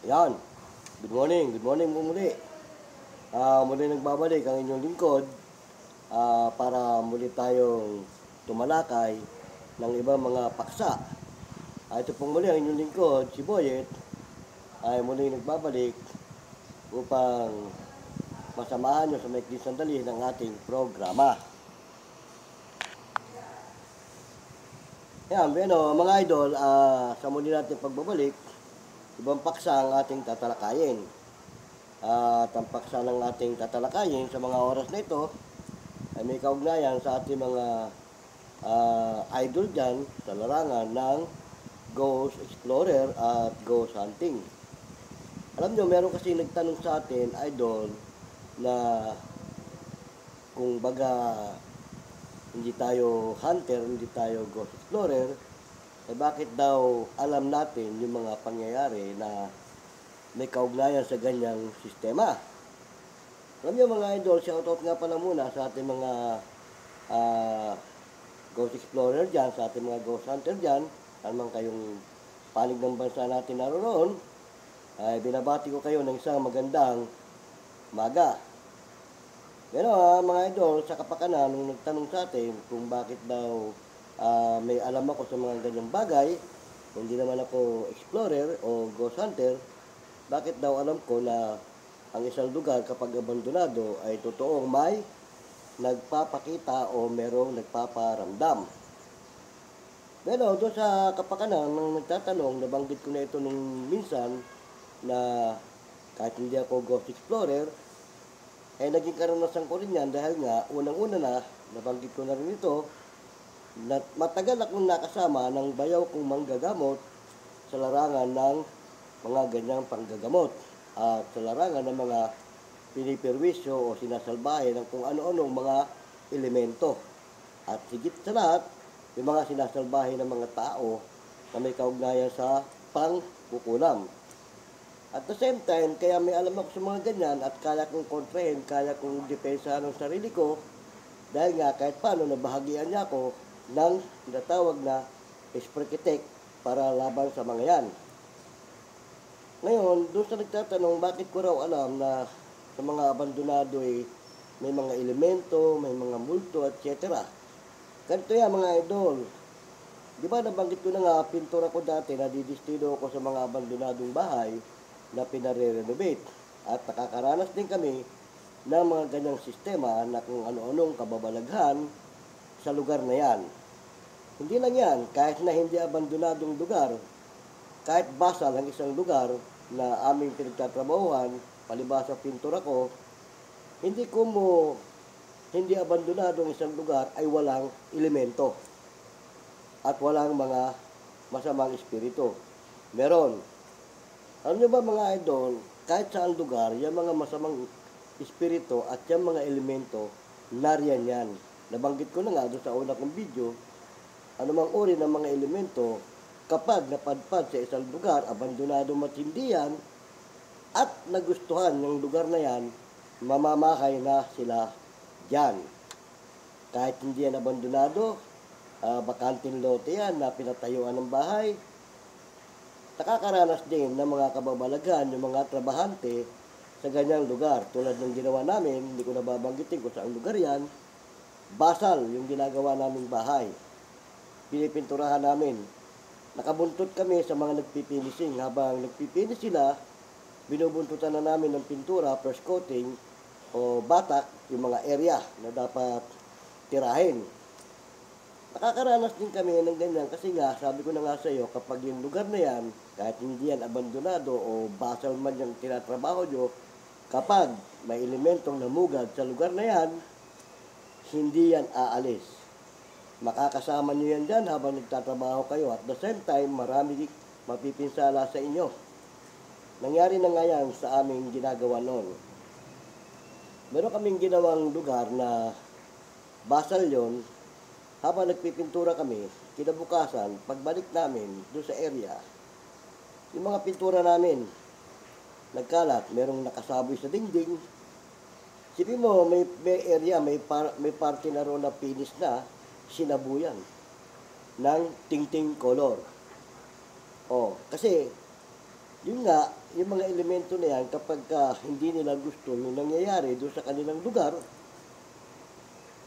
Yan. Good morning po muli. Muli nagbabalik ang inyong lingkod para muli tayong tumalakay ng ibang mga paksa. Ito pong muli ang inyong lingkod, si Boyet, ay muli nagbabalik upang masamahan nyo sa maikling sandali ng ating programa. Yan, mga idol, sa muli natin pagbabalik, ibang paksa ang ating tatalakayin. At ang paksa ng ating tatalakayin sa mga oras na ito ay may kaugnayan sa ating mga idol dyan sa larangan ng Ghost Explorer at Ghost Hunting. Alam nyo, meron kasi nagtanong sa atin, idol, na kung baga hindi tayo hunter, hindi tayo Ghost Explorer, eh bakit daw alam natin yung mga pangyayari na may kaugnayan sa ganyang sistema. Alam niyo mga idol, shoutout nga pala muna sa ating mga Ghost Explorer dyan, sa ating mga Ghost Hunter dyan, anumang kayong panig ng bansa natin naroon, ay binabati ko kayo ng isang magandang umaga. Pero mga idol, sa kapakanan, nung nagtanong sa atin kung bakit daw may alam ako sa mga ganyang bagay, hindi naman ako explorer o ghost hunter, bakit daw alam ko na ang isang lugar kapag abandonado ay totoong may nagpapakita o merong nagpaparamdam. Pero doon sa kapakanan, nung nagtatanong, nabanggit ko na ito nung minsan na kahit hindi ako ghost explorer, ay naging karanasan ko rin yan dahil nga, unang-una na, nabanggit ko na rin ito, na matagal akong nakasama ng bayaw kong manggagamot sa larangan ng mga ganyang panggagamot at sa larangan ng mga piniperwisyo o sinasalbahe ng kung ano-anong mga elemento. At higit sa lahat, yung mga sinasalbahe ng mga tao na may kaugnayan sa pangkukulam. At the same time, kaya may alam ako sa mga ganyan at kaya kong kontrahin, kaya kong depensahan ang sarili ko dahil nga kahit paano nabahagian niya ako ng tinatawag na Esprikitek para laban sa mga yan. Ngayon, doon sa nagtatanong bakit ko raw alam na sa mga abandonado ay may mga elemento, may mga multo, etc. Ganito yan mga idol. Di ba nabanggit ko na nga, pintura ko dati na didistino ako sa mga abandonadong bahay na pinare-renovate. At nakakaranas din kami ng mga ganyang sistema na kung ano-anong kababalaghan sa lugar na yan. Hindi lang yan, kahit na hindi abandonadong lugar, kahit basal ang isang lugar na aming pinagtatrabahuhan, palibasa pintura ko, hindi abandonadong isang lugar ay walang elemento at walang mga masamang espiritu. Meron. Alam nyo ba mga idol, kahit saan lugar, yung mga masamang espiritu at yung mga elemento, nariyan yan. Nabanggit ko na nga doon sa una kong video, anumang uri ng mga elemento, kapag napadpad sa isang lugar, abandonado matindi yan, at nagustuhan ng lugar na yan, mamamahay na sila dyan. Kahit hindi yan abandonado, bakanting lote yan na pinatayuan ng bahay, nakakaranas din ng mga kababalaghan, yung mga trabahante sa ganyang lugar. Tulad ng ginawa namin, hindi ko nababanggitin kung saan lugar yan, basal yung ginagawa naming bahay. Pinipinturahan namin. Nakabuntot kami sa mga nagpipinising. Habang nagpipinis sila, binubuntutan na namin ng pintura, first coating, o batak, yung mga area na dapat tirahin. Nakakaranas din kami ng ganyan kasi nga, sabi ko na nga sa iyo, kapag yung lugar na yan, kahit hindi yan abandonado o basal man yung tinatrabaho nyo, kapag may elementong namugad sa lugar na yan, hindi yan aalis. Makakasama nyo yan dyan habang nagtatrabaho kayo. At the same time, marami mapipinsala sa inyo. Nangyari na nga yan sa aming ginagawa noon. Meron kaming ginawang lugar na basal yon. Habang nagpipintura kami, kinabukasan, pagbalik namin doon sa area, yung mga pintura namin, nagkalat, merong nakasaboy sa dingding. Sipin mo, may area, may party na roon na finish na, sinabuyan ng ting-ting color. Kasi, yun nga, yung mga elemento na yan, kapag hindi nila gusto yung nangyayari doon sa kanilang lugar,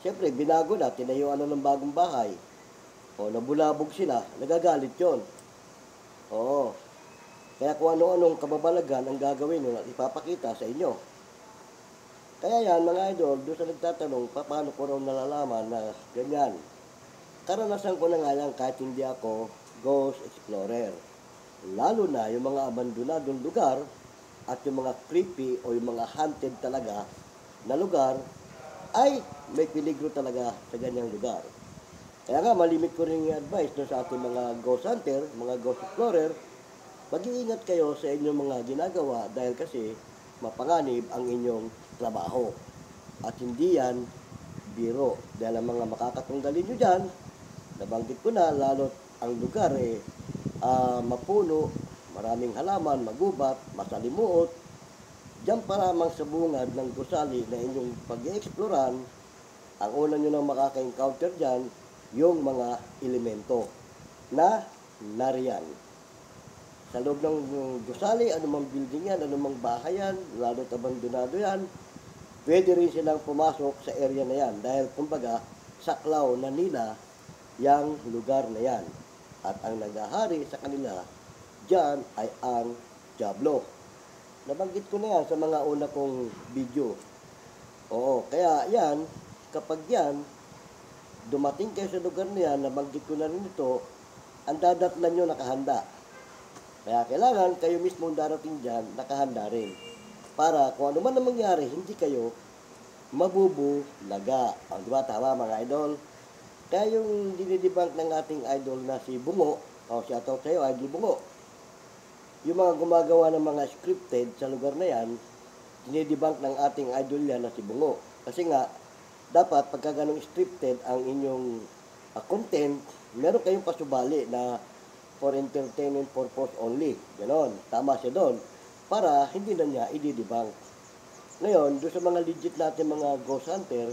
siyempre, binago na, tinayuan na ng bagong bahay. O, nabulabog sila, nagagalit yon. Oo. Kaya kung ano-anong kababalagan ang gagawin nun at ipapakita sa inyo. Kaya yan, mga idol, doon sa nagtatanong, paano ko raw nalalaman na ganyan. Karanasan ko na nga yan kahit hindi ako ghost explorer. Lalo na yung mga abandonadong lugar at yung mga creepy o yung mga haunted talaga na lugar ay may peligro talaga sa ganyang lugar. Kaya nga, malimit ko rin yung advice no, sa ating mga ghost hunter, mga ghost explorer, mag-iingat kayo sa inyong mga ginagawa dahil kasi mapanganib ang inyong trabaho. At hindi yan biro. Dahil ang mga makakatunggalin nyo dyan, nabanggit ko na, lalo't ang lugar mapuno, maraming halaman, magubat, masalimuot. Diyan pa lamang sa bungad ng gusali na inyong pag-i-exploran, ang una nyo nang makaka-encounter dyan, yung mga elemento na nariyan. Sa loob ng gusali, anumang building yan, anumang bahay yan, lalo't abandonado yan, pwede rin silang pumasok sa area na yan dahil kumbaga saklaw na nila yung lugar na yan. At ang naghahari sa kanila dyan ay ang Diablo. Nabanggit ko na yan sa mga una kong video. Oo, kaya yan, kapag yan, dumating kayo sa lugar na yan, nabanggit ko na rin ito, ang dadatnan nyo nakahanda. Kaya kailangan kayo mismo darating dyan, nakahanda rin. Para kung ano man ang mangyari, hindi kayo mabubulaga. Di ba? Tama mga idol? Kaya yung dinidebunk ng ating idol na si Bungo, shoutout sa'yo, Idol Bungo. Yung mga gumagawa ng mga scripted sa lugar na yan, dinidebunk ng ating idol yan na si Bungo. Kasi nga, dapat pagka ganong scripted ang inyong content, meron kayong pasubali na for entertainment purpose only. Ganon. Tama siya doon. Para hindi na niya i-debunk. Ngayon, doon sa mga legit natin mga ghost hunter,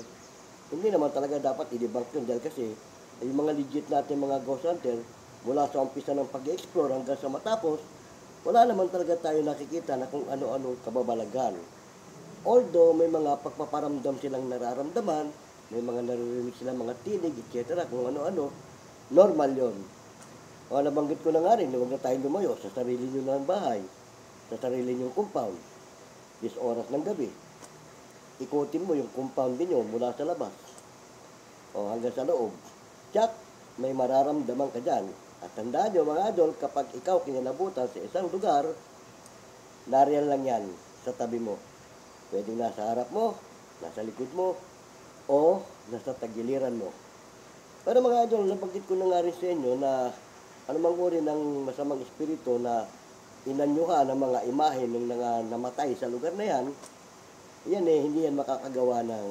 hindi naman talaga dapat i-debunk yun. Dahil kasi, yung mga legit natin mga ghost hunter, mula sa umpisa ng pag-explore hanggang sa matapos, wala naman talaga tayo nakikita na kung ano-ano kababalagan. Although, may mga pagpaparamdam silang nararamdaman, may mga naririnig silang mga tinig, etc. Kung ano-ano, normal yon. O nabanggit ko na nga rin, huwag na tayong lumayo sa sarili nyo ng bahay, sa sarili nyo compound, 10 oras ng gabi. Ikutin mo yung compound niyo mula sa labas o hanggang sa loob. Tsak, may mararamdaman ka dyan. At tandaan nyo mga idol, kapag ikaw kinalabutan sa isang lugar, nariyan lang yan sa tabi mo. Pwedeng nasa harap mo, nasa likod mo, o nasa tagiliran mo. Pero mga idol, nabanggit ko na nga rin sa inyo na anumang uri ng masamang espiritu na inanyuhan ng mga imahe ng mga namatay sa lugar na yan, hindi yan makakagawa ng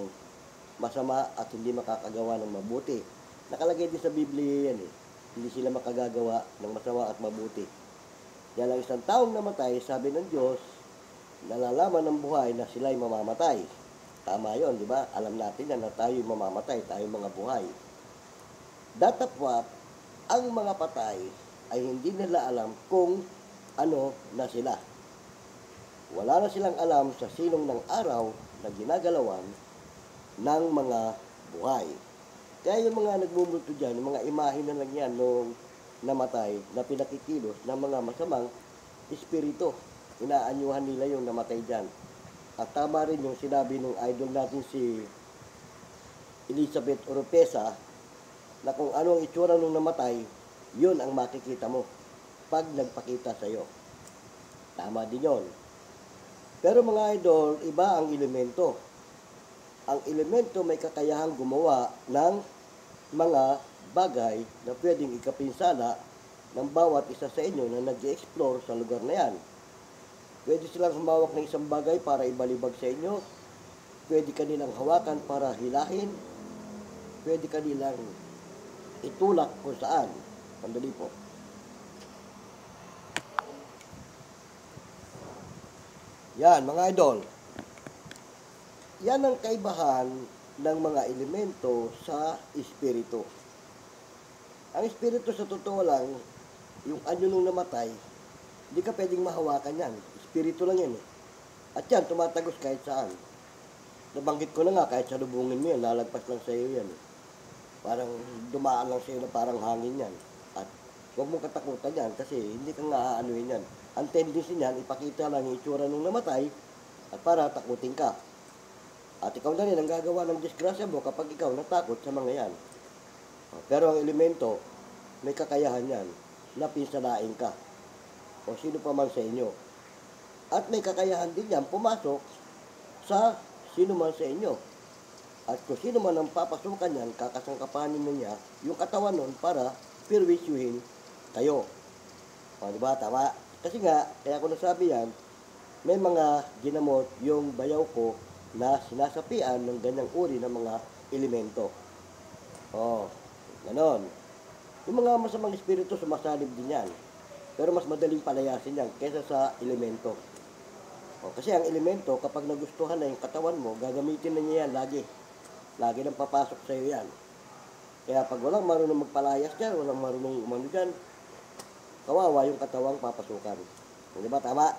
masama at hindi makakagawa ng mabuti. Nakalagay din sa Biblia yan hindi sila makagagawa ng masama at mabuti. Yan ang isang taong namatay, sabi ng Diyos, nalalaman ng buhay na sila'y mamamatay. Tama yon, di ba? Alam natin yan na tayo'y mamamatay, tayo'y mga buhay. Datapwat, ang mga patay ay hindi nila alam kung ano na sila. Wala na silang alam sa silong ng araw na ginagalawan ng mga buhay. Kaya yung mga nagmumulto dyan, yung mga imahe na lang yan nung namatay na pinakikilos ng mga masamang espiritu. Inaanyuhan nila yung namatay dyan. At tama rin yung sinabi ng idol natin si Elizabeth Oropesa na kung ano ang itsura nung namatay, yun ang makikita mo pag nagpakita sa'yo. Tama din yun. Pero mga idol, iba ang elemento. Ang elemento may kakayahang gumawa ng mga bagay na pwedeng ikapinsala ng bawat isa sa inyo na nag-explore sa lugar na yan. Pwede silang humawak ng isang bagay para ibalibag sa inyo. Pwede kanilang hawakan para hilahin. Pwede kanilang itulak kung saan. Pandali po. Yan, mga idol. Yan ang kaibahan ng mga elemento sa espiritu. Ang espiritu sa totoo lang, yung anyo nung namatay, hindi ka pwedeng mahawakan yan. espiritu lang yan eh. At yan, tumatagos kahit saan. Nabanggit ko na nga, kahit salubungin mo yan, lalagpas lang sa iyo yan. Parang dumaan lang sa iyo na parang hangin yan. At huwag mong katakutan yan kasi hindi ka nga aanuhin yan. Ang tendency niyan, ipakita lang yung itsura nung namatay at para takutin ka. At ikaw na rin ang gagawa ng disgrasya mo kapag ikaw natakot sa mga yan. Pero ang elemento, may kakayahan yan na pinsalain ka o sino pa man sa inyo. At may kakayahan din yan pumasok sa sino man sa inyo. At kung sino man ang papasukan yan, kakasangkapanin na niya yung katawan nun para pirwisyuhin kayo. O, diba? Tama? Kasi nga, kaya ko nasabi yan, may mga ginamot yung bayaw ko na sinasapian ng ganyang uri ng mga elemento. O, ganon. Yung mga masamang espiritu sumasalib din yan. Pero mas madaling palayasin yan kaysa sa elemento. O, kasi ang elemento, kapag nagustuhan na yung katawan mo, gagamitin na niya yan lagi. Lagi nang papasok sa iyo yan. Kaya pag walang marunong magpalayas dyan, walang marunong umano dyan, kawawa yung katawang papasukan. Di ba? Tama?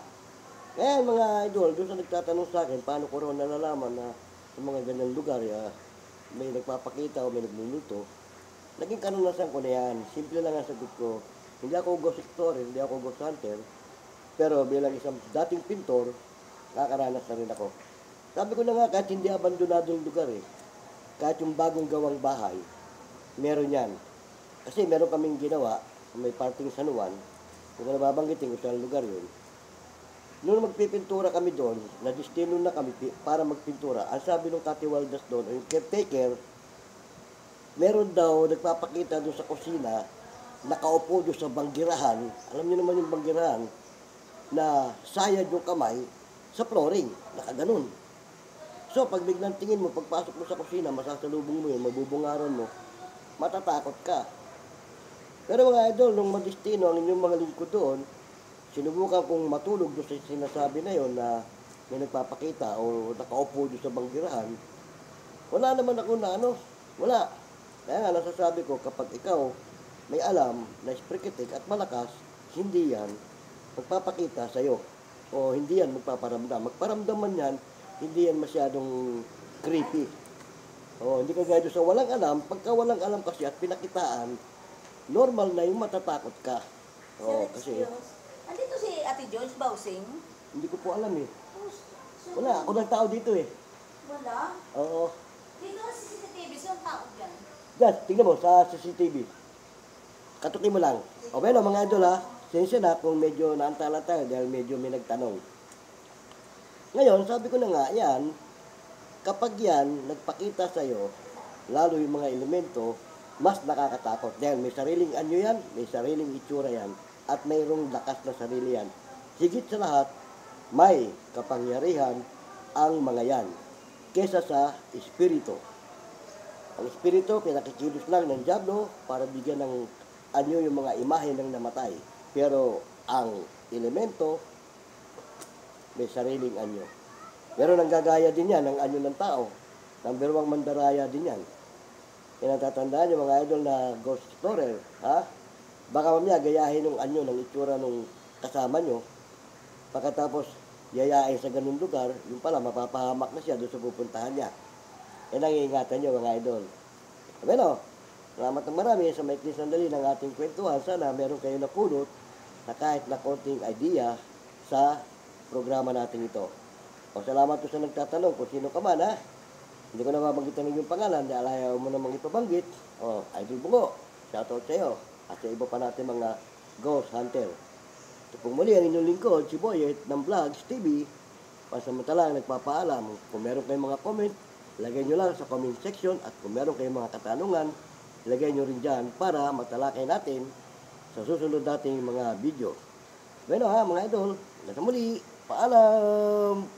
Ngayon mga idol, doon sa nagtatanong sa akin, paano ko raw nalalaman na sa mga ganyang lugar, may nagpapakita o may nagluluto, naging kanunasan ko na yan. Simple lang ang sagot ko. Hindi ako ghost explorer, hindi ako ghost hunter, pero bilang isang dating pintor, nakakaranas na rin ako. Sabi ko na nga, kahit hindi abandonadong lugar kahit yung bagong gawang bahay, meron yan. Kasi meron kaming ginawa, may parting San Juan, kung nababanggitin ko saan lugar yun. Noong magpipintura kami doon, na-destino na kami para magpintura, ang sabi ng katiwaldas doon, yung caretaker, meron daw nagpapakita doon sa kusina, nakaupo doon sa banggirahan, alam niyo naman yung banggirahan, na sayad yung kamay sa flooring, nakaganon. So, pag biglang tingin mo, pagpasok mo sa kusina, masasalubong mo yun, mabubungaran mo, matatakot ka. Pero mga idol, nung madestino ang inyong mga lingkod doon, sinubukan kong matulog doon sa sinasabi na yon na may nagpapakita o nakaupo doon sa banggirahan, wala naman ako na wala. Kaya nga, nasasabi ko, kapag ikaw may alam na sprikitik at malakas, hindi yan magpapakita sa'yo. O hindi yan magpaparamdam. Magparamdam man yan, hindi yan masyadong creepy. O hindi ka gaya sa walang alam. Pagka walang alam kasi at pinakitaan, normal na yung matatakot ka. O kasi... Andito si Ate Joyce Bausing? Hindi ko po alam Wala, ako ng tao dito Wala? Oo. Dito sa CCTV, saan tao dyan? Yan, tingnan mo sa CCTV. Katukin mo lang. O bueno, mga idol sensya na kung medyo naantala tayo dahil medyo may nagtanong. Ngayon, sabi ko na nga, yan, kapag yan nagpakita sa'yo, lalo yung mga elemento, mas nakakatakot. Dahil may sariling anyo yan, may sariling itsura yan, at mayroong lakas na sarili yan. Higit sa lahat, may kapangyarihan ang mga yan, kesa sa espiritu. Ang espiritu, pinakikilos lang ng diablo para bigyan ng anyo yung mga imahe ng namatay. Pero ang elemento, may sariling anyo. Pero nanggagaya din yan ng anyo ng tao. Number 1 mandaraya din yan. Kaya natatandaan yung mga idol na ghost explorer, baka mamaya gayahin yung anyo ng itsura ng kasama nyo. Pagkatapos yayain sa ganung lugar, yung pala mapapahamak na siya doon sa pupuntahan niya. Yan ang iingatan nyo mga idol. Bueno, salamat ng marami sa maikli sandali ng ating kwentuhan. Sana meron kayo napulot na kahit na konting idea sa programa natin ito. O salamat po sa nagtatanong kung sino ka man Hindi ko na mabanggitan ng yung pangalan dahil ayaw mo namang ipabanggit. O, Idol Bungo, shoutout sa iyo. At sa iba pa natin mga ghost hunter. Ito pong muli ang inyong lingkod, si Boyet ng Vlogs TV. Pasamantalang nagpapaalam. Kung meron kayong mga comment, lagay nyo lang sa comment section. At kung meron kayong mga katanungan, lagay nyo rin dyan para matalakay natin sa susunod nating mga video. Bueno mga idol, hanggang sa muli, paalam!